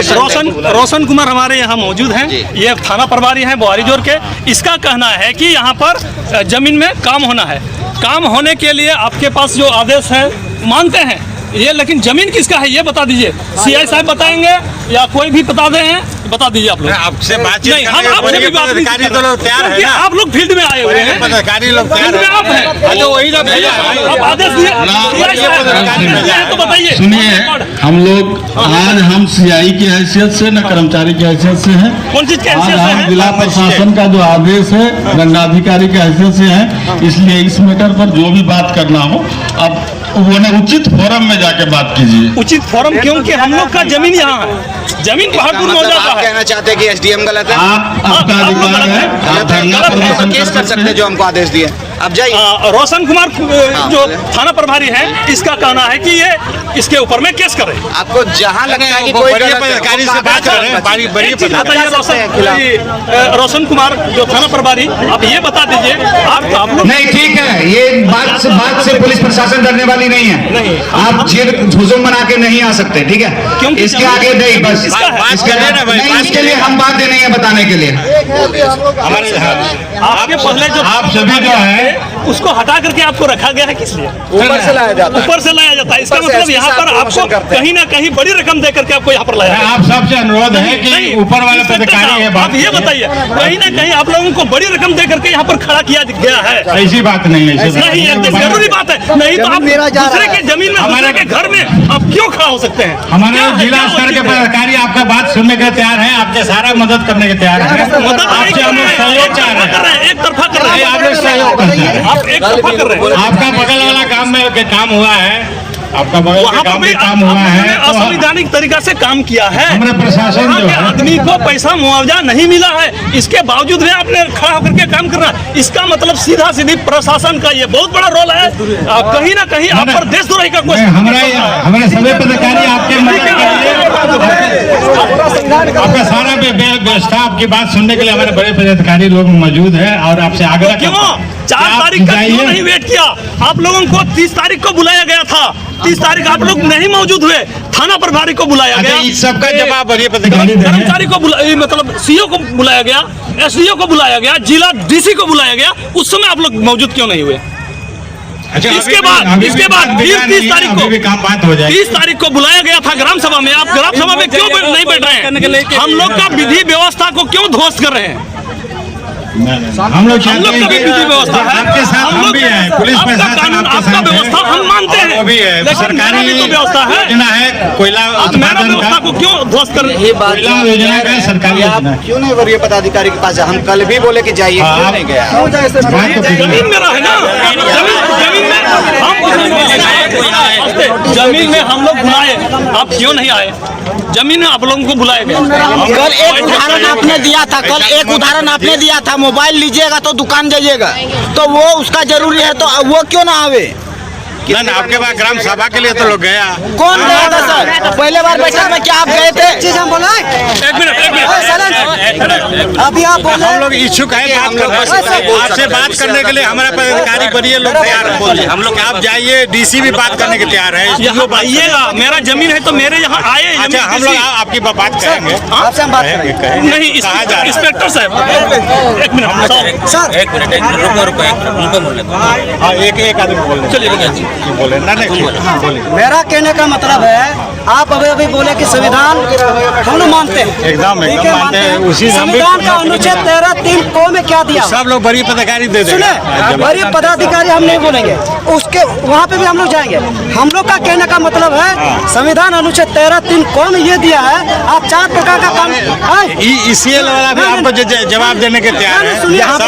रोशन कुमार हमारे यहाँ मौजूद हैं। ये थाना प्रभारी हैं बोआरीजोर के। इसका कहना है कि यहाँ पर जमीन में काम होना है। काम होने के लिए आपके पास जो आदेश है मानते हैं ये, लेकिन जमीन किसका है ये बता दीजिए। सीआई साहब बताएंगे या कोई भी बता दे हैं, बता दीजिए आप लोग। आपसे बातचीत नहीं, हम आपसे भी बात नहीं, तो लोग तैयार है ना। आप लोग फील्ड में आए हुए हैं, पदाधिकारी लोग फील्ड में आप हैं, तो वही आप आदेश दिए तो बताइए। सुनिए, हम लोग आज हम सीआई की हैसियत से न कर्मचारी की हैसियत से हैं। कौन चीज की आज हैसियत हम से? जिला प्रशासन का जो आदेश है दंडाधिकारी की हैसियत से है, इसलिए इस मैटर पर जो भी बात करना हो अब वो ने उचित फोरम में जाके बात कीजिए। उचित फोरम क्योंकि हम लोग का जमीन यहाँ है, जमीन पहाड़पुर में हो जाता है। कहना चाहते हैं कि एसडीएम गलत है? आपका अधिकार है, आप धरना प्रदर्शन केस कर सकते हैं जो हमको आदेश दिए। अब जाइए। रोशन कुमार जो थाना प्रभारी हैं, इसका कहना है कि ये इसके ऊपर में केस करें। आपको जहाँ लगता है कि कोई पदाधिकारी से बात कर रहे हैं, बड़ी रोशन कुमार जो थाना प्रभारी, आप ये बता दीजिए। आप नहीं, ठीक है, ये बात से पुलिस प्रशासन डरने वाली नहीं है। नहीं, आप हुजूम बना के नहीं आ सकते, ठीक है? क्योंकि इसके आगे नहीं, बस इसके लिए हम बात दे नहीं है बताने के लिए। आपके पहले जो आप सभी जो है उसको हटा करके आपको रखा गया है, किस लिए? ऊपर से लाया जाता है। ऊपर से लाया जाता है। इसका मतलब यहाँ पर आपको कहीं ना कहीं बड़ी रकम दे करके आपको यहाँ पर लाया। आप सबसे अनुरोध है कि ऊपर वाले पदाधिकारी है, आप ये बताइए, कहीं ना कहीं आप लोगों को बड़ी रकम दे करके यहाँ पर खड़ा किया गया है। ऐसी बात नहीं है, नहीं, एकदम जरूरी बात है। नहीं तो आप दूसरे के जमीन में, दूसरे के घर में आप क्यों खड़ा हो सकते हैं? हमारे जिला स्तर के पदाधिकारी आपका बात सुनने के तैयार है, आपके सारा मदद करने के तैयार है। आपसे हम लोग सहयोग चाह रहे हैं, एक तरफा कर रहे हैं। आप लोग सहयोग करते हैं। आप एक तरफा कर रहे हैं। आपका बगल वाला काम में काम हुआ है, आपका बगल के काम में काम हुआ है, असंवैधानिक तरीका से काम किया है। हमारे प्रशासन जो है आदमी को पैसा मुआवजा नहीं मिला है, इसके बावजूद भी आपने खड़ा होकर के काम करना, इसका मतलब सीधा सीधी प्रशासन का ये बहुत बड़ा रोल है। कहीं ना कहीं आप पर देशद्रोही का कुछ हमारे सभी पदाधिकारी आपके मदद के लिए, आपका सारा व्यवस्था, आपकी बात सुनने के लिए हमारे बड़े पदाधिकारी लोग मौजूद है और आपसे आग्रह क्यों 4 तारीख का क्यों नहीं वेट किया? आप लोगों को 30 तारीख को बुलाया गया था, 30 तारीख आप लोग नहीं मौजूद हुए। थाना प्रभारी को बुलाया गया, इस सबका जवाब कर्मचारी को मतलब सीओ को बुलाया गया, एसडीओ को बुलाया गया, जिला डीसी को बुलाया गया। उस समय आप लोग मौजूद क्यों नहीं हुए? इसके बाद 30 तारीख को काम बात हो जाए। 30 तारीख को बुलाया गया था ग्राम सभा में। आप ग्राम सभा में क्यों नहीं बैठ रहे हैं? हम लोग का विधि व्यवस्था को क्यों ध्वस्त कर रहे हैं? हम लोग का भी विधि व्यवस्था है, आपके साथ हम भी हैं, पुलिस प्रशासन आपके साथ व्यवस्था हम मानते हैं, भी है, सरकारी व्यवस्था है, कोयला व्यवस्था को क्यों ध्वस्त कर रहे हैं? योजना का सरकारी योजना क्यों नहीं वरीय पदाधिकारी के पास? हम कल भी बोले कि जाइए, क्यों नहीं गया? जमीन मेरा है ना, जमीन में हम लोग बुलाए, आप क्यों नहीं आए? जमीन में आप लोगों को बुलाया गया। कल एक उदाहरण आपने दिया था, आपने दिया था, मोबाइल लीजिएगा तो दुकान जाइएगा, तो वो उसका जरूरी है, तो वो क्यों ना आवे? ना आपके पास ग्राम सभा के लिए तो लोग गया। कौन गया था सर? पहले बार बैठक में क्या आप गए थे? एक मिनट अभी आप हम लोग इच्छुक है आपसे बात करने के लिए। हमारा पदाधिकारी बनिए लोग तैयार है, हम लोग आप जाइए, डीसी भी बात करने के तैयार है। यहाँ आइएगा, मेरा जमीन है तो मेरे यहाँ आए। अच्छा, हम लोग आपकी बात करेंगे, आपसे हम बात करेंगे। नहीं, इंस्पेक्टर साहब एक मिनट सर, एक आदमी बोल चलिए बोले ना, नहीं बोले। मेरा कहने का मतलब है, आप अभी बोले कि संविधान हम लोग मानते हैं, एकदम मानते हैं। उसी संविधान का अनुच्छेद 13(3) को में क्या दिया? सब लोग बड़ी पदाधिकारी दे देंगे। सुने, बड़ी पदाधिकारी हम नहीं बोलेंगे, उसके वहाँ पे भी हम लोग जाएंगे। हम लोग का कहने का मतलब है, संविधान अनुच्छेद 13(3) को में ये दिया है, आप 4 प्रकार का काम इसीएल वाला भी आपको जवाब देने के तैयार है। यहाँ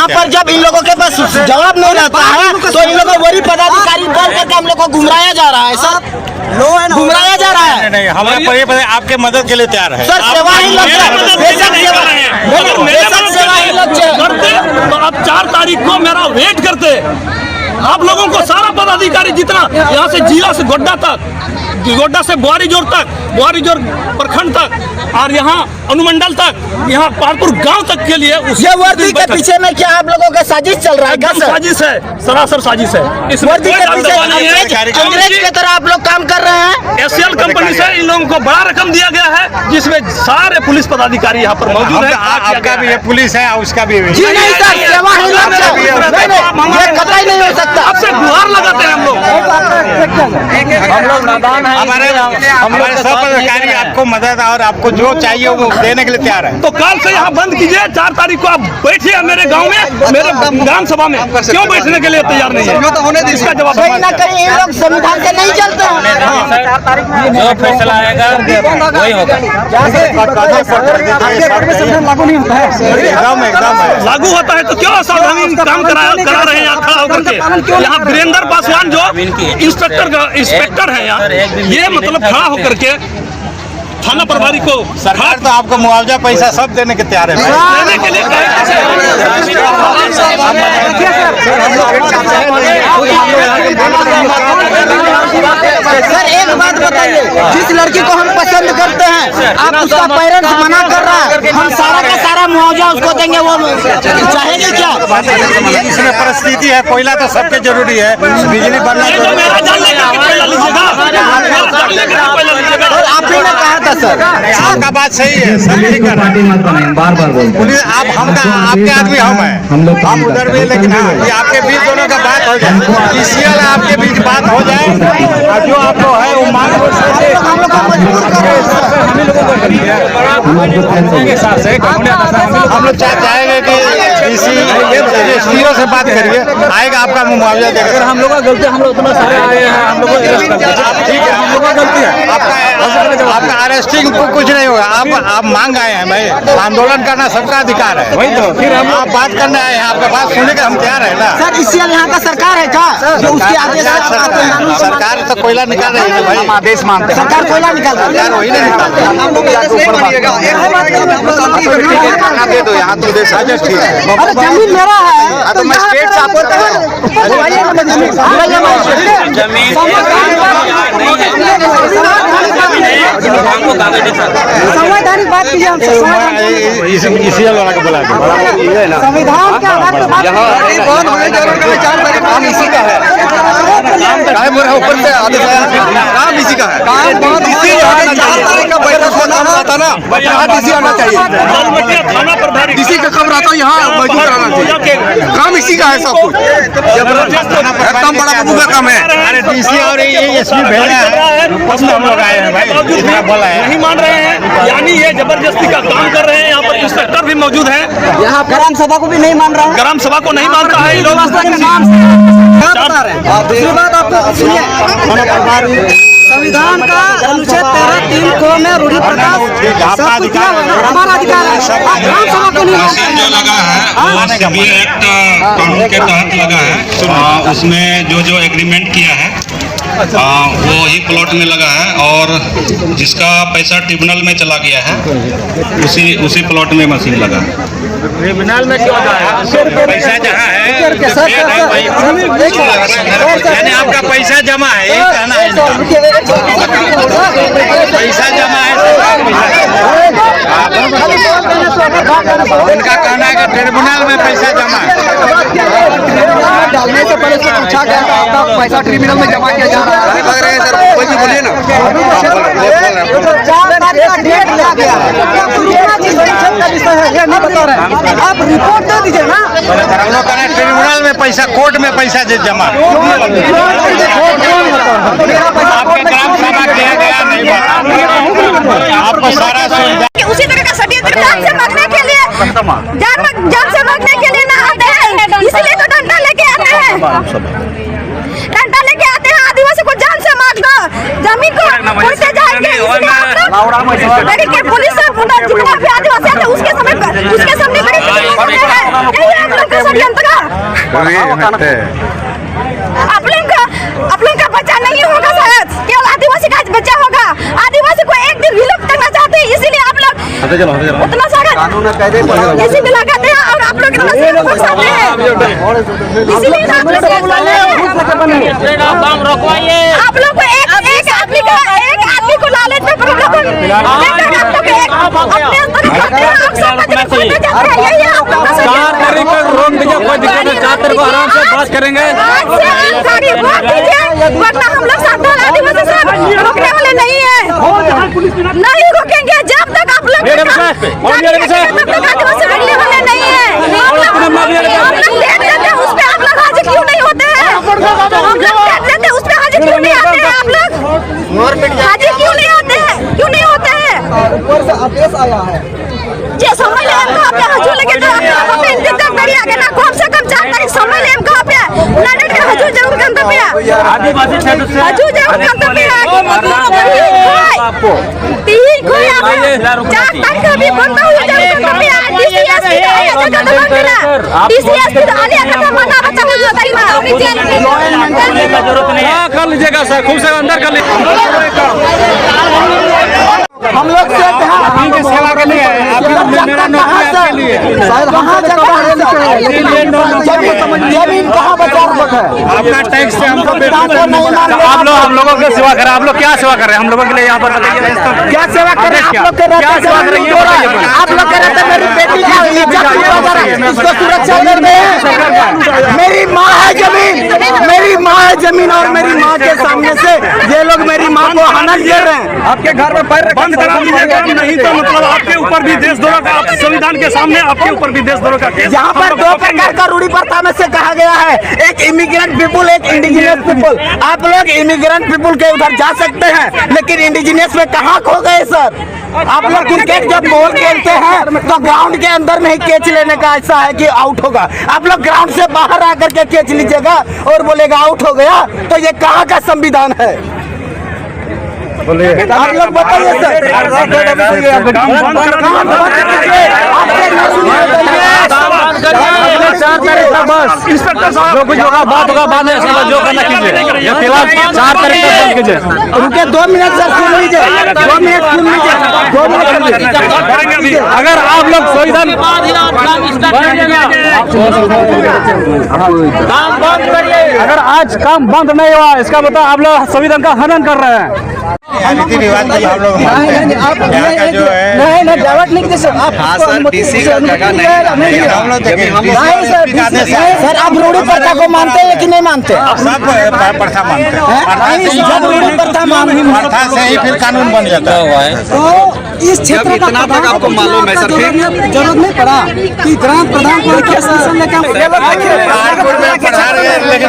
पर जब इन लोगों के पास जवाब नहीं रहता है तो इन लोगों को बड़ी पदाधिकारी बोल करके हम लोग को घुमराया जा रहा है सर, घुमराया जा रहा है। नहीं, हमारे आपके मदद के लिए तैयार है सर, सेवा ही तो आप 4 तारीख को मेरा वेट करते। आप लोगों को सारा पदाधिकारी जितना यहाँ से जिला से गोड्डा तक गोड्डा से बुआरी जोर प्रखंड तक और यहाँ अनुमंडल तक, यहाँ पालपुर गांव तक के लिए ये वर्दी के पीछे में क्या आप लोगों का साजिश चल रहा है? क्या साजिश है, सरासर साजिश है। इस वर्दी के पीछे अंग्रेज की तरह आप लोग काम कर रहे हैं। एशियल कंपनी से इन लोगों को बड़ा रकम दिया गया है, जिसमें सारे पुलिस पदाधिकारी यहाँ पर मौजूद है। आपका भी ये पुलिस है, उसका भी जी नहीं सर, सेवा ही लोग ये कतई नहीं हो सकता। आपसे गुहार लगाते हैं हम लोग हमारे सब पदाधिकारी आपको मदद और आपको जो चाहिए वो देने के लिए तैयार है। तो कल से यहाँ बंद कीजिए, 4 तारीख को आप बैठिए मेरे गांव में, मेरे विधानसभा में। क्यों बैठने के लिए तैयार नहीं है? इसका जवाब कहीं ना कहीं ये लोग संविधान से नहीं चलते हैं। जो फैसला आएगा वही होगा। लागू नहीं होता है, एकदम लागू होता है तो क्यों असावधानी काम करा रहे हैं यहाँ खड़ा होकर के? यहाँ वीरेंद्र पासवान जो इंस्पेक्टर है यहाँ, ये मतलब खड़ा होकर के थाना प्रभारी को सरकार तो आपको मुआवजा पैसा सब देने के तैयार है। देने के लिए सर एक बात बताइए, जिस लड़की को हम पसंद करते हैं आप उसका पेरेंट्स मना कर रहा है, हम सारा का सारा मुआवजा उसको देंगे, वो चाहेंगे क्या? इसमें परिस्थिति है, कोयला तो सबके जरूरी है, बिजली बढ़ना जरूरी है। आपने कहा था सर, आपका बात सही है, सब ठीक है। पुलिस आप आपके आदमी हम हैं, हम उधर भी, लेकिन हाँ ये आपके बीच दोनों का बात हो जाए, पीसीएल आपके बीच बात हो जाए और जो आपको है वो मांग हम लोग चाहेंगे कि एसडीओ से बात करिए, आएगा आपका मुआवजा देगा। हम लोग का गलती, हम लोग इतना सारे आए हैं, हम लोग ठीक है, हम लोग का गलती है। आपका अरेस्टिंग कुछ नहीं होगा, आप मांग आए हैं भाई, आंदोलन करना सबका अधिकार है। वही तो फिर हम आप बात करने आए हैं, आपका बात सुनने का हम तैयार है ना। सर इससे यहाँ का सरकार है क्या जो उसके आदेश? सरकार तो कोयला निकाल रही है भाई, आदेश मानते हैं। सरकार कोयला निकाल रही है, वही नहीं निकालते। दे दो यहाँ तो देश ठीक है। अरे जमीन मेरा है तो मैं स्टेट से आपको संवैधानिक बात कीजिए हमसे, इसी वाला को बुला संविधान के आधार पर बात काम इसी का है, ऊपर से काम इसी का है। इसी का कब रहता है यहाँ मौजूद रहना चाहिए, काम इसी का है सब कुछ। एकदम बड़ा बाबू का काम है। अरे डीसी और एसपी भेजा है, हम लोग आए हैं भाई, बोला है नहीं मान रहे हैं, यानी ये जबरदस्ती का काम कर रहे हैं। यहाँ पर इंस्पेक्टर भी मौजूद है, यहाँ ग्राम सभा को भी नहीं मान रहा है, ग्राम सभा को नहीं मानता है ये लोग। दूसरी बात आपको सुनिए, संविधान का अनुच्छेद 13(3) को में रूढ़ी प्रकाश सब कुछ दिया हुआ है, हमारा अधिकार है। आप ग्राम सभा को नहीं मानते जो लगा है वो सीबी एक्ट कानून के तहत लगा है। उसमें जो एग्रीमेंट किया है वो ही प्लॉट में लगा है, और जिसका पैसा ट्रिब्यूनल में चला गया है उसी प्लॉट में मशीन लगा है। ट्रिब्यूनल में क्यों जाएगा? पैसा जहाँ है यानी आपका पैसा जमा है, यही कहना है। पैसा जमा है, इनका कहना है कि ट्रिब्यूनल में पैसा जमा है। डालने से पहले से पूछा गया था आपका पैसा ट्रिब्यूनल में जमा किया जा रहा है, लग रहा है सर, कोई भी बोलिए ना। 4 तारीख का डेट दिया गया है, ये नहीं बता रहे, आप रिपोर्ट दे दीजिए ना। हम लोग कह रहे हैं ट्रिब्यूनल में पैसा, कोर्ट में पैसा जमा। आपके ग्राम सभा किया गया नहीं, आपको सारा सुविधा उसी तरह का षड्यंत्र जान से मारने के लिए, जान से मारने के लिए ना आते हैं, इसलिए तो डंडा लेके आते हैं, डंडा लेके आते हैं। आदिवासी को जान से मार दो, जमीन को उड़ते जाएंगे, इसलिए हम लोग लेकिन के पुलिस से जितना भी आदिवासी आते उसके सामने बड़ी हैं, यही हम लोग का षड्यंत्र। आप लोग का बच्चा नहीं होगा शायद, केवल आदिवासी का बच्चा होगा। आदिवासी को एक दिन विलुप्त करना चाहते हैं, इसीलिए आप लोग उतना सारा इसीलिए लगाते हैं, और आप लोग इतना सारा फंसाते हैं, इसीलिए आप लोग को एक आदमी को लालच में अपने अंदर आराम से बात करेंगे। वरना हम लोग सावधान आदिवासी से रोकने वाले नहीं है, नहीं रोकेंगे जब तक आप लोग आदिवासी रोकने वाले नहीं है। हम लोग देख लेते हैं, उस पर आप लोग हाजिर क्यों नहीं होते हैं? हम लोग देख लेते हैं, उस पर हाजिर क्यों नहीं आते हैं? आप लोग हाजिर क्यों नहीं आते हैं? क्यों नहीं होते हैं? ऊपर से आदेश आया है जे समय ले हम कहां पे हजूर लेके तो हम यहाँ पे इंतजार करिए आगे ना, कम से कम 4 तारीख समय ले हम कहां पे नाडेट के हजूर जरूर गंतव्य पे आदिवासी क्षेत्र से हजूर जरूर गंतव्य पे तीन कोई 4 तारीख अभी बंद हुई जरूर गंतव्य पे डीसीएस की डीसीएस की आलिया का माना बच्चा हो जाता है कर लीजिएगा सर, खूब से अंदर कर लीजिए। हम लोग से आपकी सेवा के लिए मेरा नौकरी आपके लिए जमीन कहाँ बचा रखा है? आपका टैक्स से हमको हम लोगों की सेवा करें। आप लोग क्या सेवा कर रहे हैं हम लोगों के लिए? यहाँ पर क्या सेवा कर रहे हैं आप लोग? क्या सेवा कर रही है? आप लोग कह रहे थे मेरी बेटी का इसको सुरक्षा दे रहे हैं। मेरी माँ है जमीन, मेरी माँ है जमीन और मेरी माँ के सामने से ये लोग मेरी माँ को हनन दे रहे हैं। आपके घर में पैर बंद करा दीजिएगा, नहीं तो मतलब आपके ऊपर भी देशद्रोह का, संविधान के सामने आपके ऊपर भी देशद्रोह का केस। यहाँ पर 2 प्रकार का रूढ़ी प्रथा में से कहा गया है, एक इमिग्रेंट पीपुल, एक इंडिजिनियस पीपुल। आप लोग इमिग्रेंट पीपुल के उधर जा सकते हैं, लेकिन इंडिजिनियस में कहाँ खो गए सर? आप लोग क्रिकेट जब बॉल खेलते हैं तो ग्राउंड के अंदर में ही कैच लेने का ऐसा है कि आउट होगा। आप लोग ग्राउंड से बाहर आकर के कैच लीजिएगा और बोलेगा आउट हो गया, तो ये कहाँ का संविधान है? आप लोग बताइए सर। इंस्पेक्टर साहब जो कुछ होगा बात होगा बाद में, जो करना कीजिए। ये फिलहाल 4 तारीख तक बंद कीजिए। रुके 2 मिनट सर, सुन लीजिए 2 मिनट सुन लीजिए 2 मिनट। अगर आप लोग संविधान अगर आज काम बंद नहीं हुआ, इसका मतलब आप लोग संविधान का हनन कर रहे हैं। रीति रिवाज हम लोग नहीं डायवर्ट नहीं कीजिए सर। आप सर आप रूढ़ी प्रथा को मानते हैं कि नहीं मानते? सब प्रथा मानते हैं। जब रूढ़ी प्रथा प्रथा से ही फिर कानून बन जाता है। तो इस क्षेत्र का आपको मालूम है सर, जरूरत नहीं पड़ा कि ग्राम प्रधान को लेकर लेकिन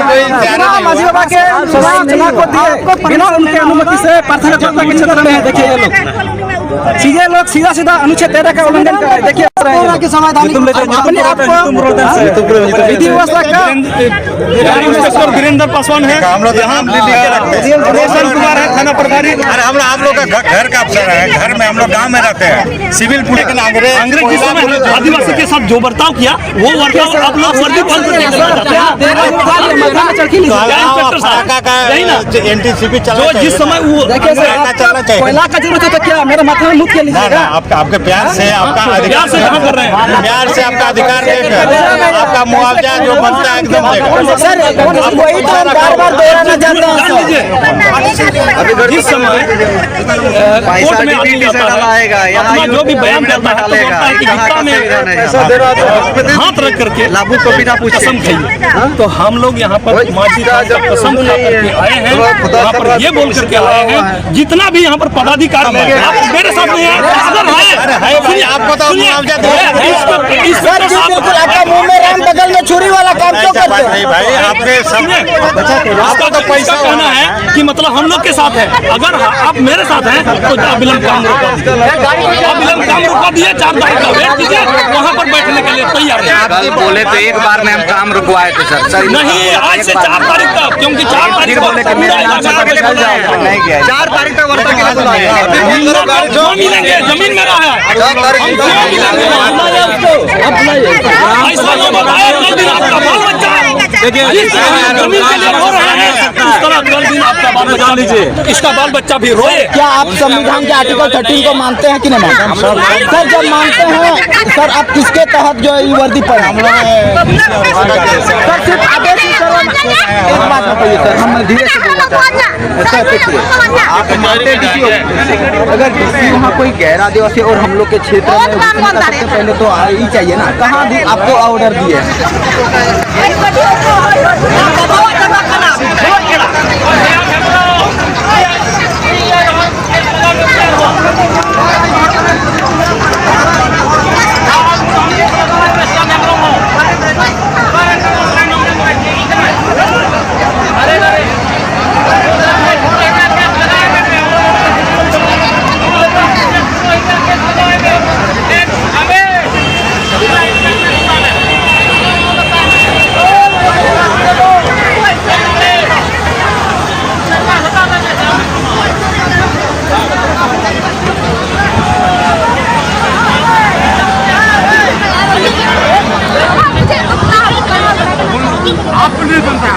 कोई माझी बाबा के चुनाव को दिए बिना उनके अनुमति से प्रार्थना जनता के क्षेत्र में। देखिए ये लोग सीधा अनुच्छेद 13 का उल्लंघन कर रहे हैं। देखिए विधि व्यवस्था का वीरेंद्र पासवान है, हम लोग यहाँ रोशन कुमार है थाना प्रभारी। अरे हम लोग का घर का अफसर है, घर में हम लोग गांव में रहते हैं, सिविल पुलिस। अंग्रेज जिस समय आदिवासी के साथ जो बर्ताव किया वो बर्ताव आप लोग वर्दी बंद कर एनटीसीपी जो जिस समय वो कोयला का जरूरत है तो क्या मेरा माथा में मुक्त के लीजिएगा? आपके प्यार से आपका अधिकार से जमा कर रहे हैं, प्यार से आपका अधिकार देकर आपका मुआवजा जो बनता है एकदम देकर। सर वही तो हम बार-बार दोहराना चाहते हैं। जिस समय कोर्ट में अपना जो भी बयान करता है तो बोलता है कि गीता में हाथ रख करके कसम खाइए। तो हम लोग यहाँ पर माजी का कसम खा करके आए हैं, यहाँ पर ये बोल करके आए हैं जितना भी यहाँ पर पदाधिकारी है आप मेरे साथ नहीं है। आपको तो मुआवजा आपका मुंह में राम बगल में छुरी वाला काम क्यों करते हैं? भाई आपके आपका तो पैसा कहना है कि मतलब हम लोग के साथ है, अगर आप मेरे साथ हैं तो अविलंब काम रोका दिए 4 तारीख का वेट कीजिए, वहाँ पर बैठने के लिए तैयार है। कल बोले तो एक बार में हम काम रुकवाए थे सर। नहीं आज से 4 तारीख तक, क्योंकि 4 तारीख तक 4 तारीख तक वर्षा के लिए जमीन में रहा है। ऐसा लोग बताए 2 दिन आपका बाल बच्चा है जमीन के लिए हो रहा है। इस तरह कल दिन आपका बाल बचा लीजिए, इसका बाल बच्चा भी रोए। क्या आप संविधान के आर्टिकल 13 को मानते हैं कि नहीं मानते? सर जब मानते हैं सर आप किसके तहत जो है ये वर्दी पर सर सिर्फ आदेश ही सर एक बात बताइए सर, हम धीरे से बोलना चाहते हैं। सर देखिए आप मानते हैं डीसी अगर डीसी वहाँ कोई गैर आदिवासी और हम लोग के क्षेत्र में सबसे पहले तो ही चाहिए ना, कहाँ भी आपको ऑर्डर दिए अपने बनता